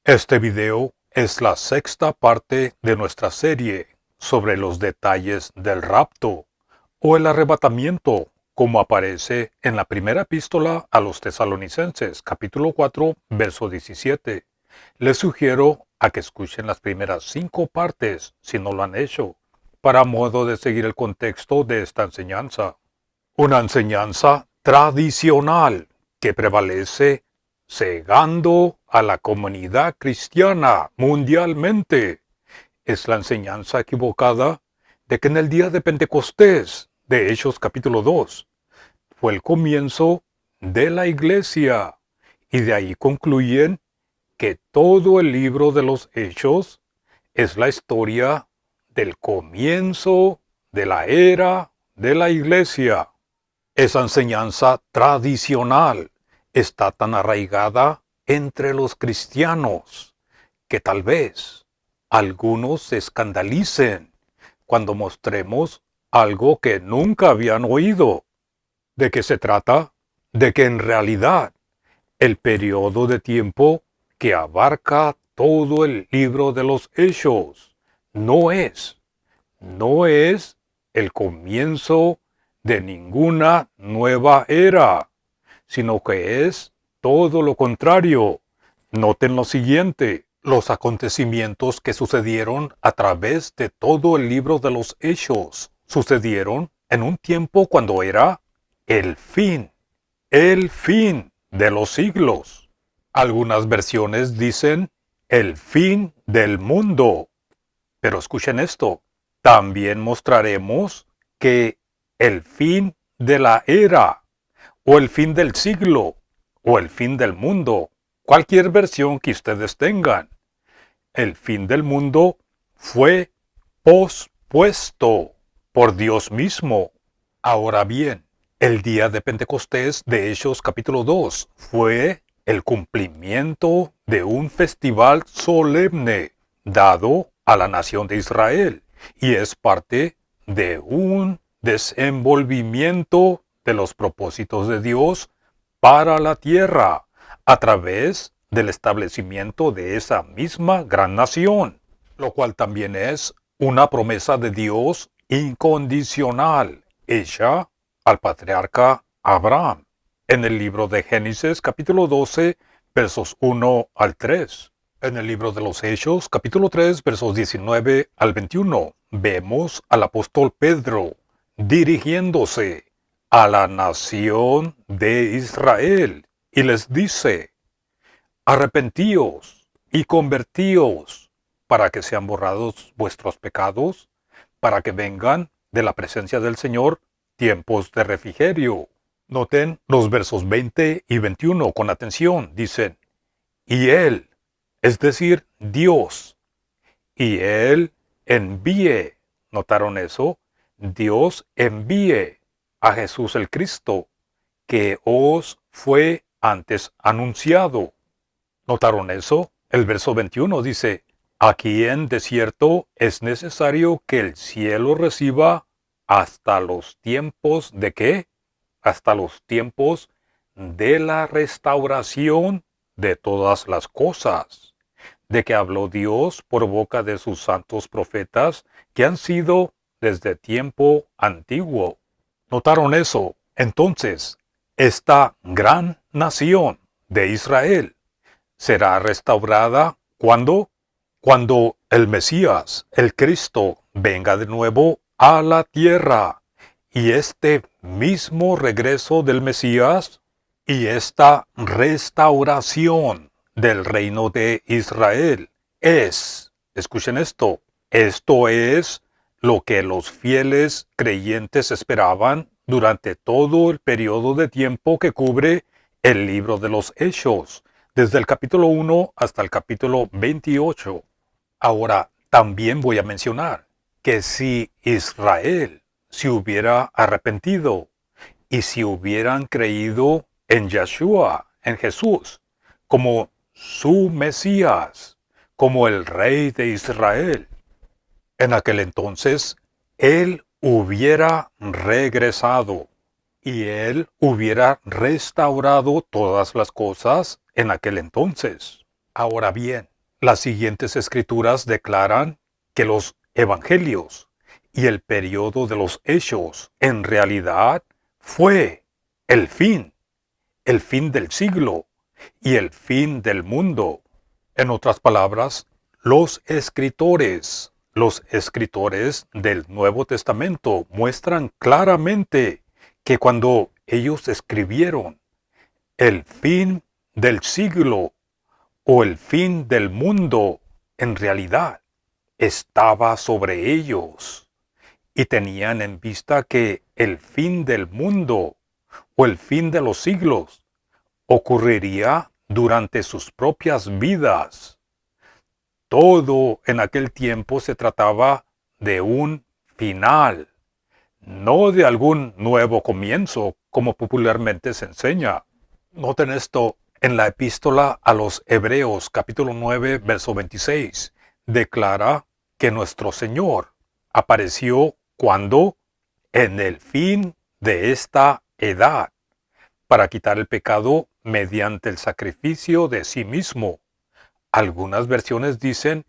Este video es la sexta parte de nuestra serie sobre los detalles del rapto o el arrebatamiento, como aparece en la primera epístola a los Tesalonicenses, capítulo 4, verso 17. Les sugiero a que escuchen las primeras 5 partes, si no lo han hecho, para modo de seguir el contexto de esta enseñanza. Una enseñanza tradicional que prevalece cegando a la comunidad cristiana mundialmente. Es la enseñanza equivocada de que en el día de Pentecostés, de Hechos capítulo 2, fue el comienzo de la iglesia, y de ahí concluyen que todo el libro de los Hechos es la historia del comienzo de la era de la iglesia. Esa enseñanza tradicional está tan arraigada entre los cristianos que tal vez algunos se escandalicen cuando mostremos algo que nunca habían oído. ¿De qué se trata? De que en realidad el periodo de tiempo que abarca todo el libro de los Hechos no es el comienzo de ninguna nueva era, sino que es todo lo contrario. Noten lo siguiente: los acontecimientos que sucedieron a través de todo el libro de los Hechos sucedieron en un tiempo cuando era el fin de los siglos. Algunas versiones dicen el fin del mundo. Pero escuchen esto, también mostraremos que el fin de la era, o el fin del siglo, o el fin del mundo, cualquier versión que ustedes tengan, el fin del mundo fue pospuesto por Dios mismo. Ahora bien, el día de Pentecostés de Hechos capítulo 2 fue el cumplimiento de un festival solemne dado a la nación de Israel, y es parte de un desenvolvimiento de los propósitos de Dios para la tierra a través del establecimiento de esa misma gran nación, lo cual también es una promesa de Dios incondicional hecha al patriarca Abraham en el libro de Génesis capítulo 12 versos 1 al 3. En el libro de los Hechos capítulo 3 versos 19 al 21 vemos al apóstol Pedro dirigiéndose a la nación de Israel y les dice: arrepentíos y convertíos para que sean borrados vuestros pecados, para que vengan de la presencia del Señor tiempos de refrigerio. Noten los versos 20 y 21 con atención. Dicen: y Él, es decir, Dios, y Él envíe. ¿Notaron eso? Dios envíe a Jesús el Cristo, que os fue antes anunciado. ¿Notaron eso? El verso 21 dice: aquí en desierto es necesario que el cielo reciba hasta los tiempos ¿de qué? Hasta los tiempos de la restauración de todas las cosas, de que habló Dios por boca de sus santos profetas que han sido desde tiempo antiguo. ¿Notaron eso? Entonces, esta gran nación de Israel será restaurada ¿cuándo? Cuando el Mesías, el Cristo, venga de nuevo a la tierra. Y este mismo regreso del Mesías y esta restauración del reino de Israel escuchen esto es lo que los fieles creyentes esperaban durante todo el periodo de tiempo que cubre el libro de los Hechos, desde el capítulo 1 hasta el capítulo 28. Ahora, también voy a mencionar que si Israel se hubiera arrepentido y si hubieran creído en Yeshua, en Jesús, como su Mesías, como el Rey de Israel, en aquel entonces Él hubiera regresado y Él hubiera restaurado todas las cosas en aquel entonces. Ahora bien, Las siguientes escrituras declaran que los evangelios y el periodo de los hechos en realidad fue el fin del siglo y el fin del mundo. En otras palabras, los escritores del Nuevo Testamento muestran claramente que cuando ellos escribieron el fin del siglo o el fin del mundo, en realidad estaba sobre ellos y tenían en vista que el fin del mundo o el fin de los siglos ocurriría durante sus propias vidas. Todo en aquel tiempo se trataba de un final, no de algún nuevo comienzo, como popularmente se enseña. Noten esto en la epístola a los Hebreos, capítulo 9, verso 26. Declara que nuestro Señor apareció cuando en el fin de esta edad, para quitar el pecado mediante el sacrificio de sí mismo. Algunas versiones dicen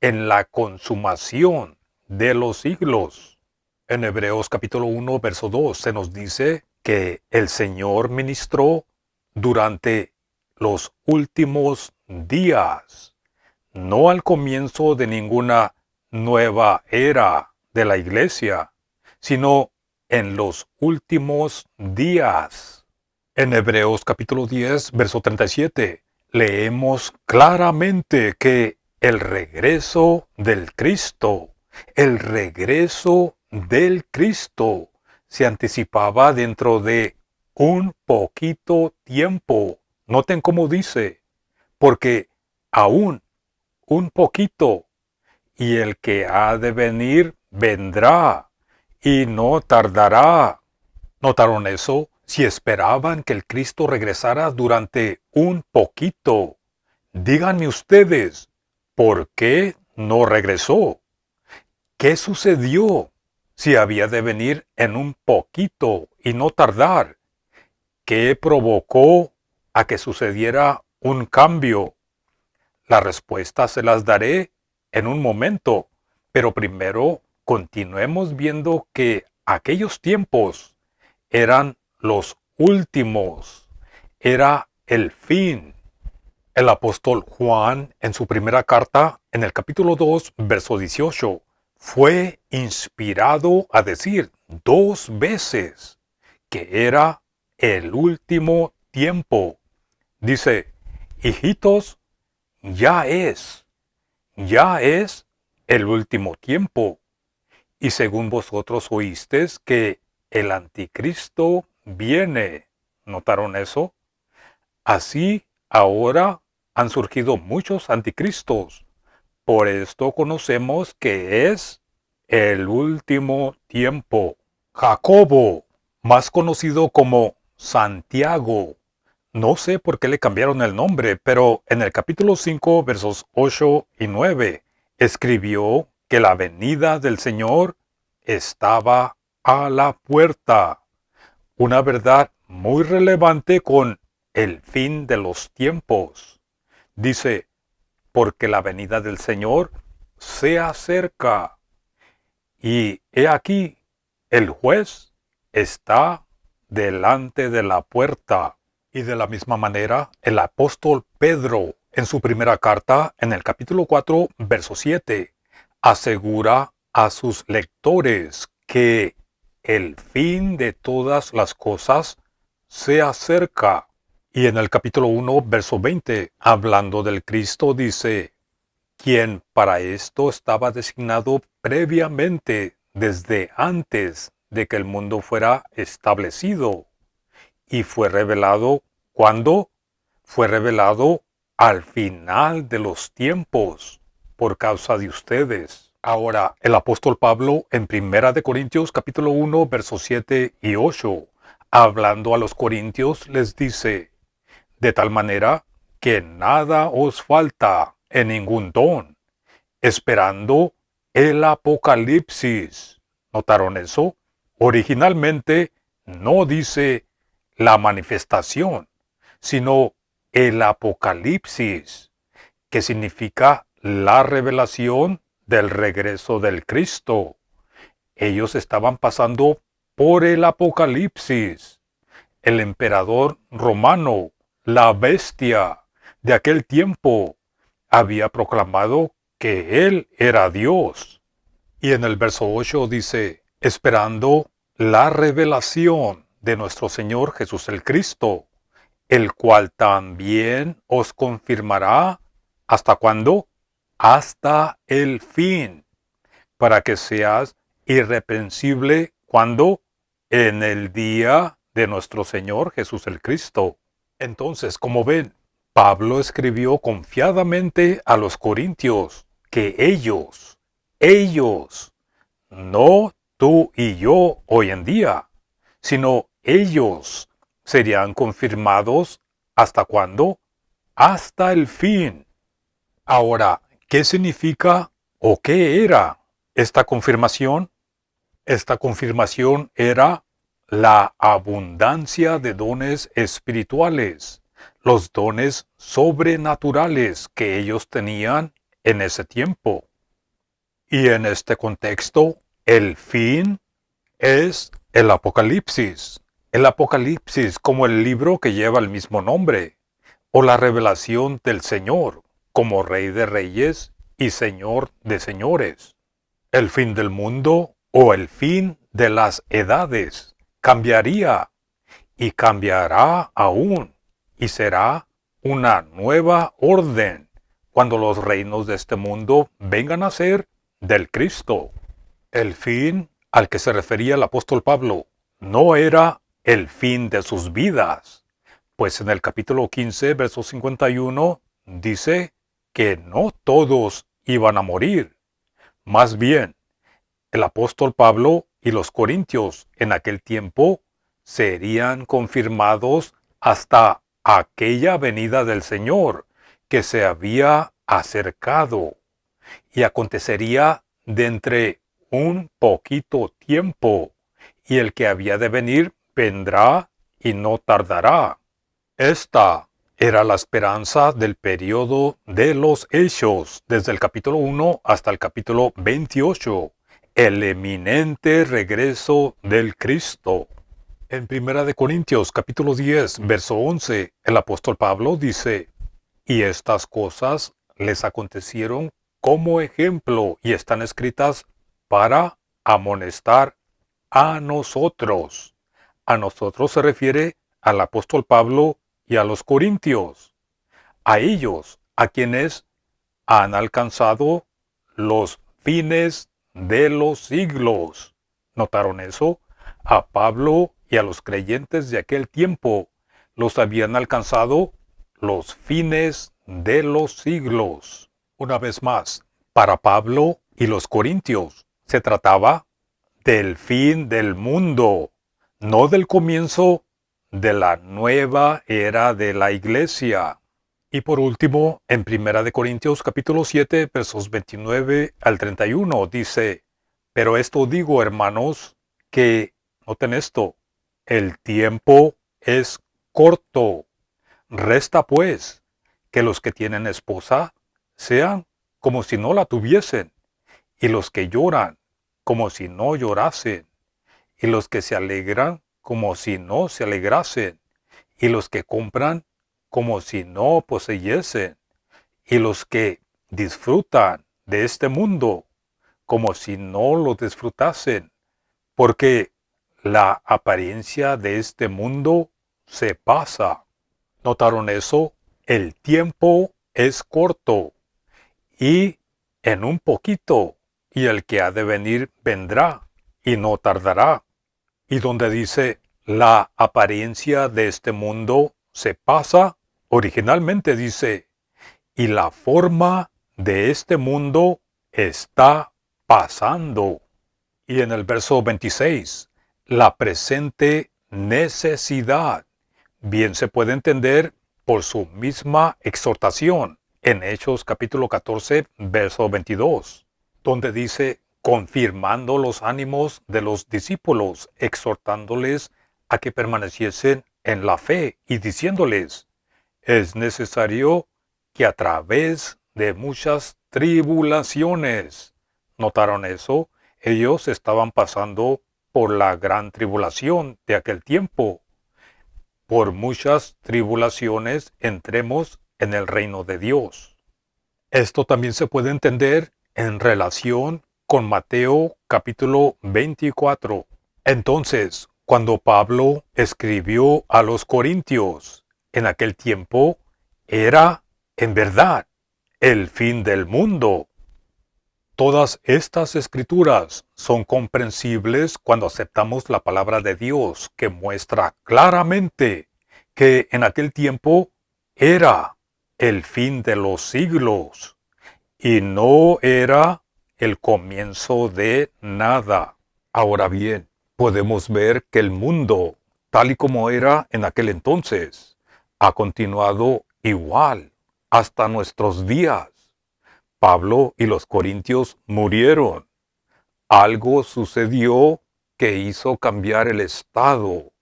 en la consumación de los siglos. En Hebreos capítulo 1, verso 2 se nos dice que el Señor ministró durante los últimos días, no al comienzo de ninguna nueva era de la iglesia, sino en los últimos días. En Hebreos capítulo 10, verso 37, leemos claramente que el regreso del Cristo se anticipaba dentro de un poquito tiempo. Noten cómo dice, porque aún un poquito, y el que ha de venir vendrá, y no tardará. ¿Notaron eso? Si esperaban que el Cristo regresara durante un poquito, díganme ustedes, ¿por qué no regresó? ¿Qué sucedió si había de venir en un poquito y no tardar? ¿Qué provocó a que sucediera un cambio? La respuesta se las daré en un momento, pero primero continuemos viendo que aquellos tiempos eran los últimos, era el fin. El apóstol Juan, en su primera carta, en el capítulo 2, verso 18, fue inspirado a decir 2 veces que era el último tiempo. Dice, hijitos, ya es el último tiempo. Y según vosotros oísteis que el anticristo viene. ¿Notaron eso? Así ahora han surgido muchos anticristos. Por esto conocemos que es el último tiempo. Jacobo, más conocido como Santiago. No sé por qué le cambiaron el nombre, pero en el capítulo 5, versos 8 y 9, escribió que la venida del Señor estaba a la puerta. Una verdad muy relevante con el fin de los tiempos. Dice, porque la venida del Señor se acerca. Y he aquí, el juez está delante de la puerta. Y de la misma manera, el apóstol Pedro, en su primera carta, en el capítulo 4, verso 7, asegura a sus lectores que el fin de todas las cosas se acerca. Y en el capítulo 1, verso 20, hablando del Cristo, dice, quien para esto estaba designado previamente desde antes de que el mundo fuera establecido, y fue revelado, ¿cuándo? Fue revelado al final de los tiempos, por causa de ustedes. Ahora, el apóstol Pablo en 1 Corintios capítulo 1, versos 7 y 8, hablando a los corintios, les dice, de tal manera que nada os falta en ningún don, esperando el Apocalipsis. ¿Notaron eso? Originalmente no dice la manifestación, sino el Apocalipsis. que significa la revelación del regreso del Cristo. Ellos estaban pasando por el Apocalipsis. El emperador romano, la bestia de aquel tiempo, había proclamado que él era Dios. Y en el verso 8 dice, esperando la revelación de nuestro Señor Jesús el Cristo, el cual también os confirmará, ¿hasta cuándo? Hasta el fin, para que seas irreprensible cuando en el día de nuestro Señor Jesús el Cristo. Entonces, como ven, Pablo escribió confiadamente a los corintios que ellos, no tú y yo hoy en día, sino ellos serían confirmados ¿hasta cuándo? Hasta el fin. Ahora, ¿qué significa o qué era esta confirmación? Esta confirmación era la abundancia de dones espirituales, los dones sobrenaturales que ellos tenían en ese tiempo. Y en este contexto, el fin es el Apocalipsis. El Apocalipsis como el libro que lleva el mismo nombre, o la revelación del Señor como Rey de Reyes y Señor de Señores. El fin del mundo o el fin de las edades cambiaría y cambiará aún y será una nueva orden cuando los reinos de este mundo vengan a ser del Cristo. El fin al que se refería el apóstol Pablo no era el fin de sus vidas, pues en el capítulo 15, verso 51, dice que no todos iban a morir. Más bien, el apóstol Pablo y los corintios en aquel tiempo serían confirmados hasta aquella venida del Señor que se había acercado y acontecería de entre un poquito tiempo, y el que había de venir vendrá y no tardará. Esta era la esperanza del periodo de los Hechos, desde el capítulo 1 hasta el capítulo 28, el eminente regreso del Cristo. En 1 Corintios capítulo 10, verso 11, el apóstol Pablo dice, y estas cosas les acontecieron como ejemplo y están escritas para amonestar a nosotros. A nosotros se refiere al apóstol Pablo y a los corintios, a ellos, a quienes han alcanzado los fines de los siglos. ¿Notaron eso? A Pablo y a los creyentes de aquel tiempo los habían alcanzado los fines de los siglos. Una vez más, para Pablo y los corintios se trataba del fin del mundo, no del comienzo de la nueva era de la iglesia. Y por último, en 1 Corintios capítulo 7, versos 29 al 31, dice, pero esto digo, hermanos, que, noten esto, el tiempo es corto. Resta pues que los que tienen esposa sean como si no la tuviesen, y los que lloran como si no llorasen, y los que se alegran como si no se alegrasen, y los que compran como si no poseyesen, y los que disfrutan de este mundo como si no lo disfrutasen, porque la apariencia de este mundo se pasa. ¿Notaron eso? El tiempo es corto y en un poquito, y el que ha de venir vendrá y no tardará. Y donde dice la apariencia de este mundo se pasa, originalmente dice, y la forma de este mundo está pasando. Y en el verso 26, la presente necesidad bien se puede entender por su misma exhortación en Hechos capítulo 14, verso 22, donde dice, confirmando los ánimos de los discípulos, exhortándoles a que permaneciesen en la fe y diciéndoles, es necesario que a través de muchas tribulaciones. ¿Notaron eso? Ellos estaban pasando por la gran tribulación de aquel tiempo. Por muchas tribulaciones entremos en el reino de Dios. Esto también se puede entender en relación con Mateo capítulo 24. Entonces, cuando Pablo escribió a los Corintios, en aquel tiempo era, en verdad, el fin del mundo. Todas estas escrituras son comprensibles cuando aceptamos la palabra de Dios, que muestra claramente que en aquel tiempo era el fin de los siglos y no era el comienzo de nada. Ahora bien, podemos ver que el mundo, tal y como era en aquel entonces, ha continuado igual hasta nuestros días. Pablo y los corintios murieron. Algo sucedió que hizo cambiar el estado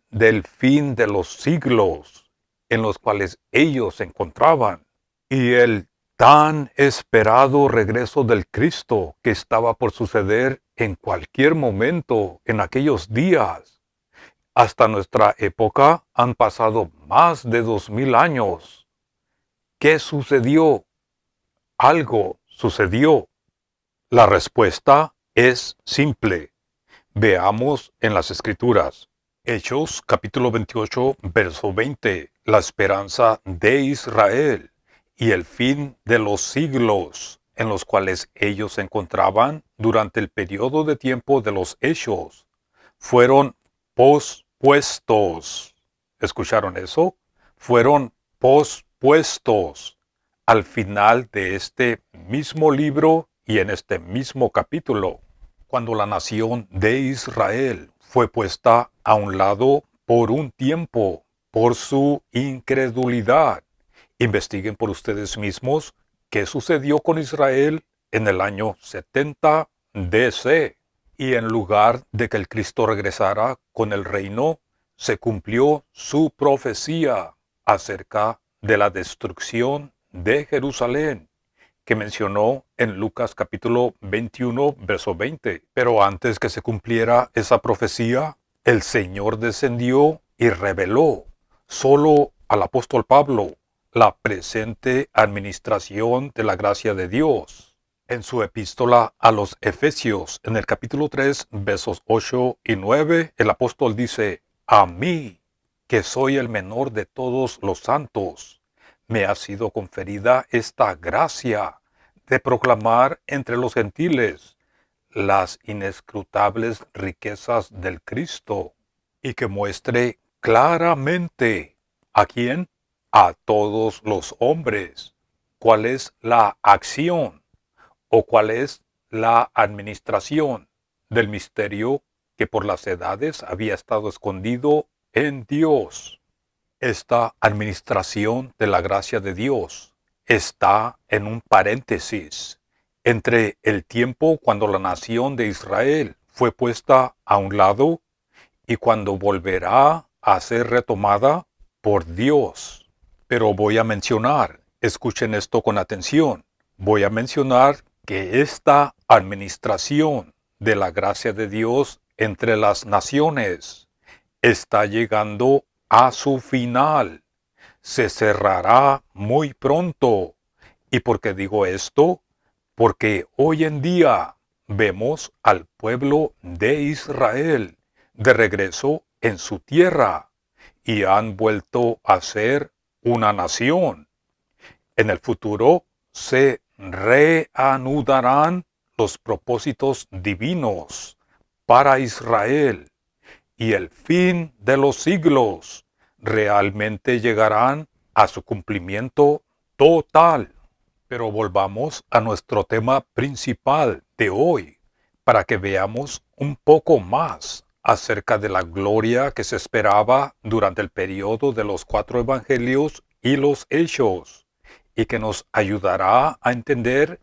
del fin de los siglos en los cuales ellos se encontraban y el tan esperado regreso del Cristo que estaba por suceder en cualquier momento en aquellos días. Hasta nuestra época han pasado más de 2000 años. ¿Qué sucedió? Algo sucedió. La respuesta es simple. Veamos en las Escrituras. Hechos capítulo 28, verso 20. La esperanza de Israel y el fin de los siglos en los cuales ellos se encontraban durante el periodo de tiempo de los hechos fueron pospuestos. ¿Escucharon eso? Fueron pospuestos al final de este mismo libro y en este mismo capítulo, cuando la nación de Israel fue puesta a un lado por un tiempo, por su incredulidad. Investiguen por ustedes mismos qué sucedió con Israel en el año 70 DC. Y en lugar de que el Cristo regresara con el reino, se cumplió su profecía acerca de la destrucción de Jerusalén, que mencionó en Lucas capítulo 21, verso 20. Pero antes que se cumpliera esa profecía, el Señor descendió y reveló solo al apóstol Pablo la presente administración de la gracia de Dios. En su epístola a los Efesios, en el capítulo 3, versos 8 y 9, el apóstol dice: a mí, que soy el menor de todos los santos, me ha sido conferida esta gracia de proclamar entre los gentiles las inescrutables riquezas del Cristo, y que muestre claramente a quién, a todos los hombres, cuál es la acción o cuál es la administración del misterio que por las edades había estado escondido en Dios. Esta administración de la gracia de Dios está en un paréntesis entre el tiempo cuando la nación de Israel fue puesta a un lado y cuando volverá a ser retomada por Dios. Pero voy a mencionar, escuchen esto con atención, voy a mencionar que esta administración de la gracia de Dios entre las naciones está llegando a su final. Se cerrará muy pronto. ¿Y por qué digo esto? Porque hoy en día vemos al pueblo de Israel de regreso en su tierra y han vuelto a ser una nación. En el futuro se reanudarán los propósitos divinos para Israel y el fin de los siglos realmente llegarán a su cumplimiento total. Pero volvamos a nuestro tema principal de hoy, para que veamos un poco más acerca de la gloria que se esperaba durante el periodo de los 4 evangelios y los hechos, y que nos ayudará a entender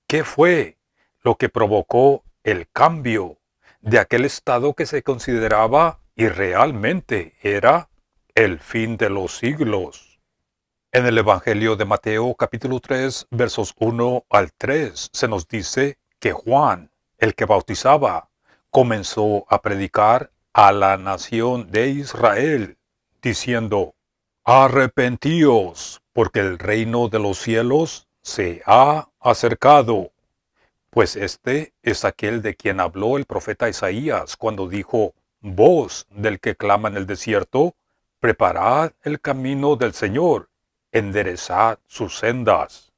qué fue lo que provocó el cambio de aquel estado que se consideraba y realmente era el fin de los siglos. En el Evangelio de Mateo capítulo 3 versos 1 al 3 se nos dice que Juan, el que bautizaba, comenzó a predicar a la nación de Israel, diciendo: Arrepentíos, porque el reino de los cielos se ha acercado. Pues este es aquel de quien habló el profeta Isaías cuando dijo: Voz del que clama en el desierto, preparad el camino del Señor, enderezad sus sendas.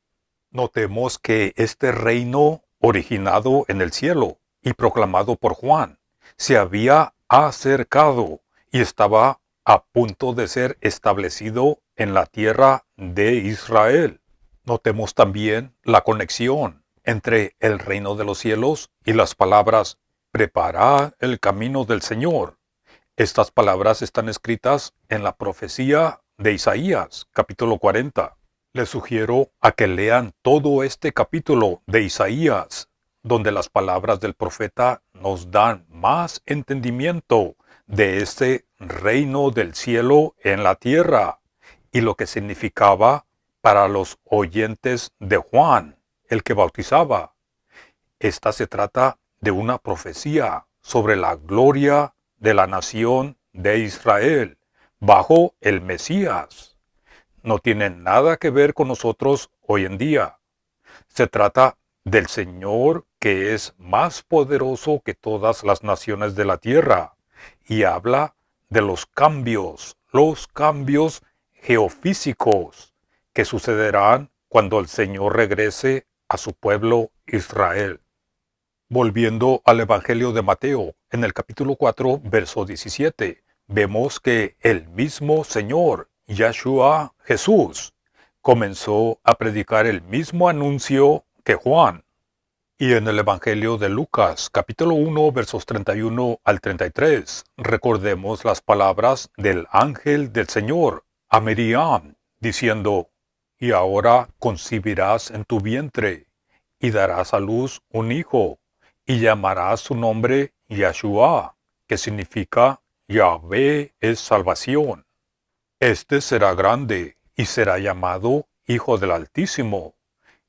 Notemos que este reino, originado en el cielo y proclamado por Juan, se había acercado y estaba a punto de ser establecido en la tierra de Israel. Notemos también la conexión entre el reino de los cielos y las palabras «Preparad el camino del Señor». Estas palabras están escritas en la profecía de Isaías, capítulo 40. Les sugiero a que lean todo este capítulo de Isaías, donde las palabras del profeta nos dan más entendimiento de este reino del cielo en la tierra y lo que significaba para los oyentes de Juan, el que bautizaba. Esta se trata de una profecía sobre la gloria de la nación de Israel bajo el Mesías. No tiene nada que ver con nosotros hoy en día. Se trata del Señor que es más poderoso que todas las naciones de la tierra y habla de los cambios geofísicos que sucederán cuando el Señor regrese a su pueblo Israel. Volviendo al Evangelio de Mateo, en el capítulo 4, verso 17, vemos que el mismo Señor, Yahshua Jesús, comenzó a predicar el mismo anuncio que Juan. Y en el Evangelio de Lucas, capítulo 1, versos 31 al 33, recordemos las palabras del ángel del Señor a Miriam, diciendo: Y ahora concebirás en tu vientre, y darás a luz un hijo, y llamarás su nombre Yahshua, que significa Yahvé es salvación. Este será grande, y será llamado Hijo del Altísimo.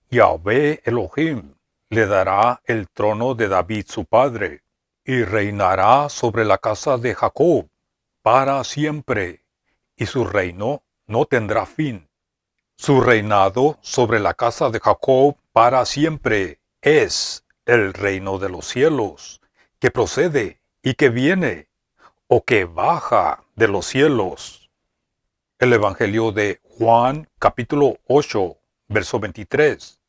Yahvé Elohim le dará el trono de David su padre, y reinará sobre la casa de Jacob para siempre, y su reino no tendrá fin. Su reinado sobre la casa de Jacob para siempre es el reino de los cielos, que procede y que viene, o que baja de los cielos. El Evangelio de Juan, capítulo 8, verso 23,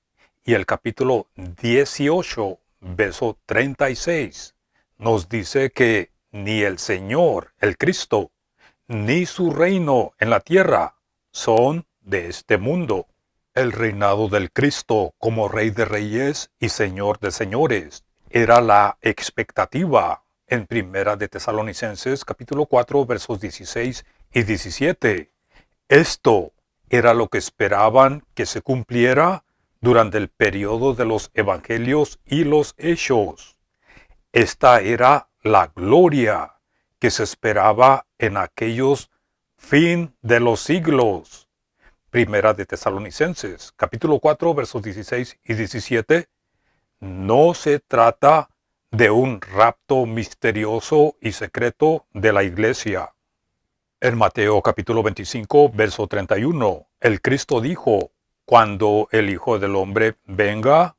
y el capítulo 18, verso 36, nos dice que ni el Señor, el Cristo, ni su reino en la tierra son de este mundo. El reinado del Cristo como Rey de Reyes y Señor de Señores era la expectativa en Primera de Tesalonicenses capítulo 4 versos 16 y 17. Esto era lo que esperaban que se cumpliera durante el periodo de los evangelios y los hechos. Esta era la gloria que se esperaba en aquellos fin de los siglos. Primera de Tesalonicenses, capítulo 4, versos 16 y 17, no se trata de un rapto misterioso y secreto de la iglesia. En Mateo capítulo 25, verso 31, el Cristo dijo: Cuando el Hijo del Hombre venga,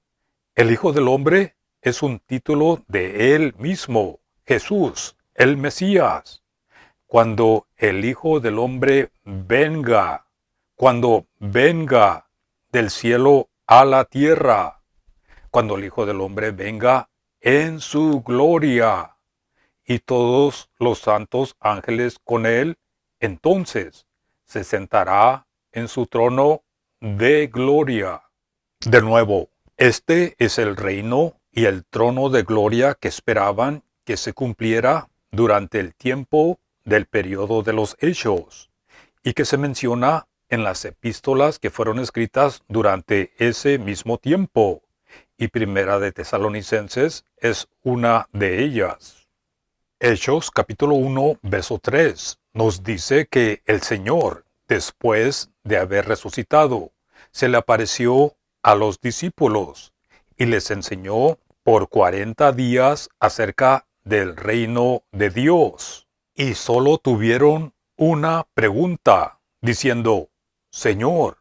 el Hijo del Hombre es un título de Él mismo, Jesús, el Mesías. Cuando el Hijo del Hombre venga, cuando venga del cielo a la tierra, cuando el Hijo del Hombre venga en su gloria y todos los santos ángeles con Él, entonces se sentará en su trono de gloria. De nuevo, este es el reino y el trono de gloria que esperaban que se cumpliera durante el tiempo del periodo de los hechos, y que se menciona en las epístolas que fueron escritas durante ese mismo tiempo, y Primera de Tesalonicenses es una de ellas. Hechos capítulo 1, verso 3 nos dice que el Señor, después de haber resucitado, se le apareció a los discípulos y les enseñó por 40 días acerca del reino de Dios. Y solo tuvieron una pregunta, diciendo: Señor,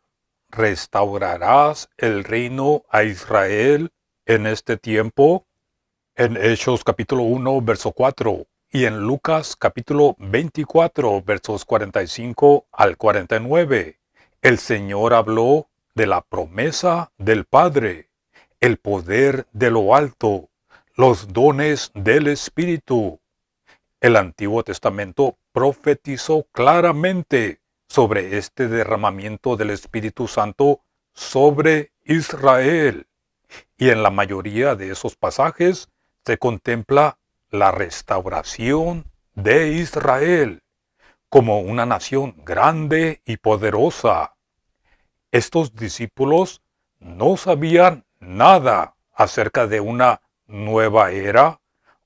¿restaurarás el reino a Israel en este tiempo? En Hechos capítulo 1, verso 4, y en Lucas capítulo 24, versos 45 al 49, el Señor habló de la promesa del Padre, el poder de lo alto, los dones del Espíritu. El Antiguo Testamento profetizó claramente sobre este derramamiento del Espíritu Santo sobre Israel. Y en la mayoría de esos pasajes se contempla la restauración de Israel como una nación grande y poderosa. Estos discípulos no sabían nada acerca de una nueva era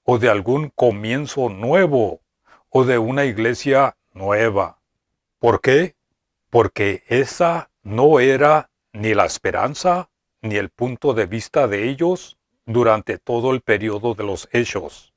o de algún comienzo nuevo o de una iglesia nueva. ¿Por qué? Porque esa no era ni la esperanza ni el punto de vista de ellos durante todo el periodo de los Hechos.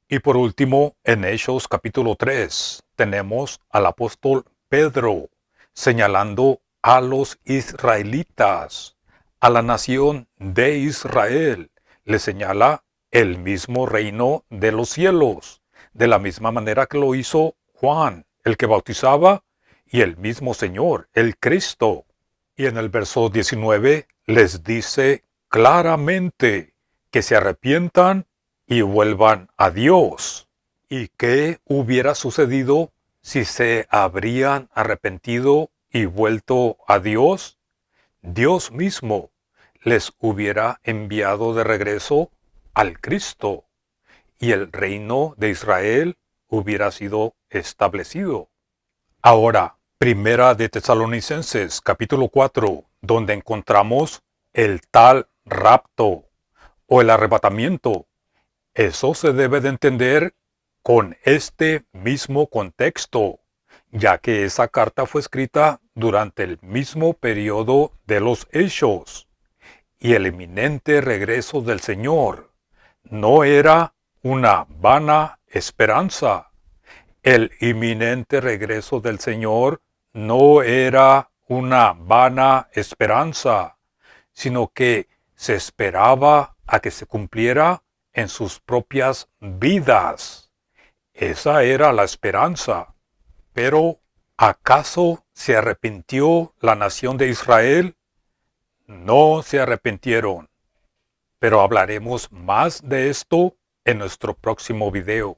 Y por último, en Hechos capítulo 3, tenemos al apóstol Pedro señalando a los israelitas, a la nación de Israel. Le señala el mismo reino de los cielos, de la misma manera que lo hizo Juan, el que bautizaba, y el mismo Señor, el Cristo. Y en el verso 19 les dice claramente que se arrepientan y vuelvan a Dios. ¿Y qué hubiera sucedido si se habrían arrepentido y vuelto a Dios? Dios mismo les hubiera enviado de regreso al Cristo, y el reino de Israel hubiera sido establecido. Ahora, Primera de Tesalonicenses, capítulo 4, donde encontramos el tal rapto o el arrebatamiento. Eso se debe de entender con este mismo contexto, ya que esa carta fue escrita durante el mismo periodo de los Hechos, y el inminente regreso del Señor no era una vana esperanza. El inminente regreso del Señor no era una vana esperanza, sino que se esperaba a que se cumpliera en sus propias vidas. Esa era la esperanza. Pero, ¿acaso se arrepintió la nación de Israel? No se arrepintieron. Pero hablaremos más de esto en nuestro próximo video.